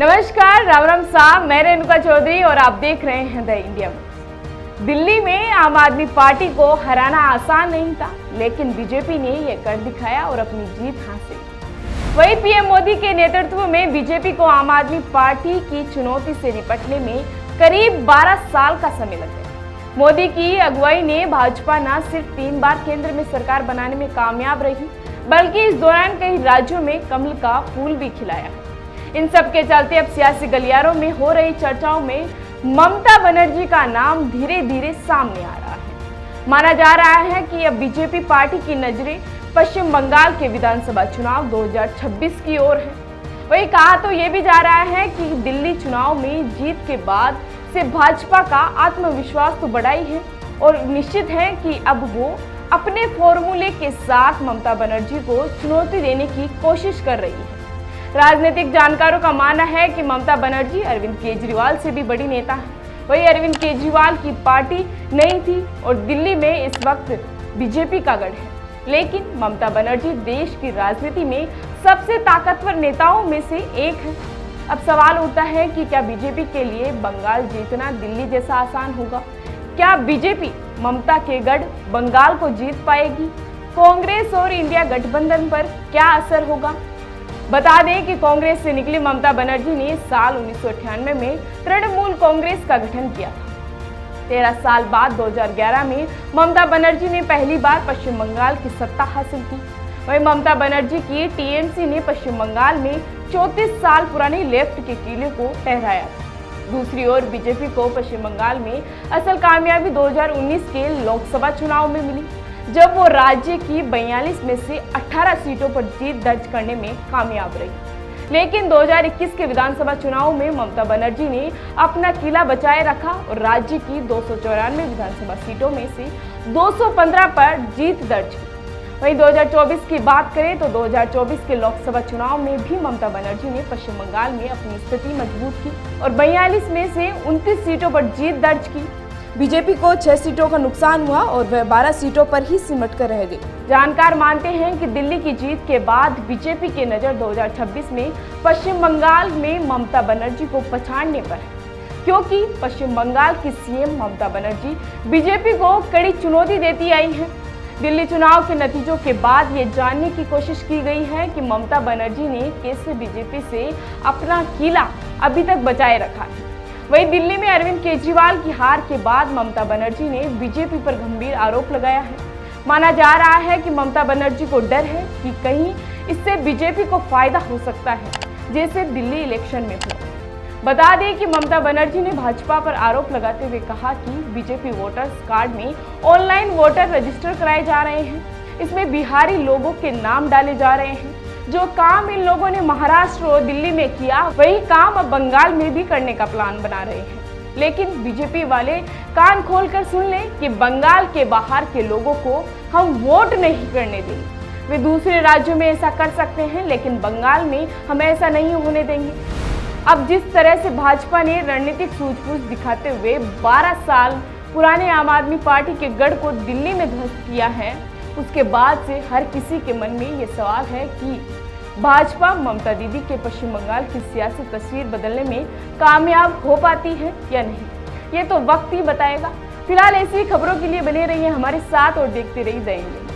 नमस्कार, राम राम साहब। मैं रेणुका चौधरी और आप देख रहे हैं द इंडिया में। दिल्ली में आम आदमी पार्टी को हराना आसान नहीं था, लेकिन बीजेपी ने यह कर दिखाया और अपनी जीत हासिल की। वहीं पीएम मोदी के नेतृत्व में बीजेपी को आम आदमी पार्टी की चुनौती से निपटने में करीब 12 साल का समय लग गया। मोदी की अगुवाई ने भाजपा न सिर्फ 3 बार केंद्र में सरकार बनाने में कामयाब रही, बल्कि इस दौरान कई राज्यों में कमल का फूल भी खिलाया है। इन सब के चलते अब सियासी गलियारों में हो रही चर्चाओं में ममता बनर्जी का नाम धीरे धीरे सामने आ रहा है। माना जा रहा है कि अब बीजेपी पार्टी की नजरें पश्चिम बंगाल के विधानसभा चुनाव 2026 की ओर है। वही कहा तो ये भी जा रहा है कि दिल्ली चुनाव में जीत के बाद से भाजपा का आत्मविश्वास तो बढ़ा ही है और निश्चित है कि अब वो अपने फॉर्मूले के साथ ममता बनर्जी को चुनौती देने की कोशिश कर रही है। राजनीतिक जानकारों का मानना है कि ममता बनर्जी अरविंद केजरीवाल से भी बड़ी नेता है। वही अरविंद केजरीवाल की पार्टी नहीं थी और दिल्ली में इस वक्त बीजेपी का गढ़ है, लेकिन ममता बनर्जी देश की राजनीति में सबसे ताकतवर नेताओं में से एक है। अब सवाल उठता है कि क्या बीजेपी के लिए बंगाल जीतना दिल्ली जैसा आसान होगा? क्या बीजेपी ममता के गढ़ बंगाल को जीत पाएगी? कांग्रेस और इंडिया गठबंधन पर क्या असर होगा? बता दें कि कांग्रेस से निकली ममता बनर्जी ने साल 1998 में तृणमूल कांग्रेस का गठन किया था। 13 साल बाद 2011 में ममता बनर्जी ने पहली बार पश्चिम बंगाल की सत्ता हासिल की। वहीं ममता बनर्जी की टीएमसी ने पश्चिम बंगाल में 34 साल पुराने लेफ्ट के किले को ठहराया था। दूसरी ओर बीजेपी को पश्चिम बंगाल में असल कामयाबी 2019 के लोकसभा चुनाव में मिली, जब वो राज्य की 42 में से 18 सीटों पर जीत दर्ज करने में कामयाब रही। लेकिन 2021 के विधानसभा चुनाव में ममता बनर्जी ने अपना किला बचाए रखा और राज्य की 294 विधानसभा सीटों में से 215 पर जीत दर्ज की। वहीं 2024 की बात करें तो 2024 के लोकसभा चुनाव में भी ममता बनर्जी ने पश्चिम बंगाल में अपनी स्थिति मजबूत की और 42 में से 29 सीटों पर जीत दर्ज की। बीजेपी को 6 सीटों का नुकसान हुआ और वह 12 सीटों पर ही सिमट कर रह गई। जानकार मानते हैं कि दिल्ली की जीत के बाद बीजेपी की नजर 2026 में पश्चिम बंगाल में ममता बनर्जी को पछाड़ने पर है, क्योंकि पश्चिम बंगाल की सीएम ममता बनर्जी बीजेपी को कड़ी चुनौती देती आई है। दिल्ली चुनाव के नतीजों के बाद ये जानने की कोशिश की गई है कि ममता बनर्जी ने कैसे बीजेपी से अपना किला अभी तक बचाए रखा है। वहीं दिल्ली में अरविंद केजरीवाल की हार के बाद ममता बनर्जी ने बीजेपी पर गंभीर आरोप लगाया है। माना जा रहा है कि ममता बनर्जी को डर है कि कहीं इससे बीजेपी को फायदा हो सकता है, जैसे दिल्ली इलेक्शन में हुआ। बता दें कि ममता बनर्जी ने भाजपा पर आरोप लगाते हुए कहा कि बीजेपी वोटर्स कार्ड में ऑनलाइन वोटर रजिस्टर कराए जा रहे हैं, इसमें बिहारी लोगों के नाम डाले जा रहे हैं। जो काम इन लोगों ने महाराष्ट्र और दिल्ली में किया, वही काम अब बंगाल में भी करने का प्लान बना रहे हैं। लेकिन बीजेपी वाले कान खोलकर सुन लें कि बंगाल के बाहर के लोगों को हम वोट नहीं करने देंगे। वे दूसरे राज्यों में ऐसा कर सकते हैं, लेकिन बंगाल में हम ऐसा नहीं होने देंगे। अब जिस तरह से भाजपा ने रणनीतिक सूझबूझ दिखाते हुए 12 साल पुराने आम आदमी पार्टी के गढ़ को दिल्ली में ध्वस्त किया है, उसके बाद से हर किसी के मन में ये सवाल है कि भाजपा ममता दीदी के पश्चिम बंगाल की सियासी तस्वीर बदलने में कामयाब हो पाती है या नहीं। ये तो वक्त ही बताएगा। फिलहाल ऐसी खबरों के लिए बने रहिए हमारे साथ और देखते रहिए द इंडिया।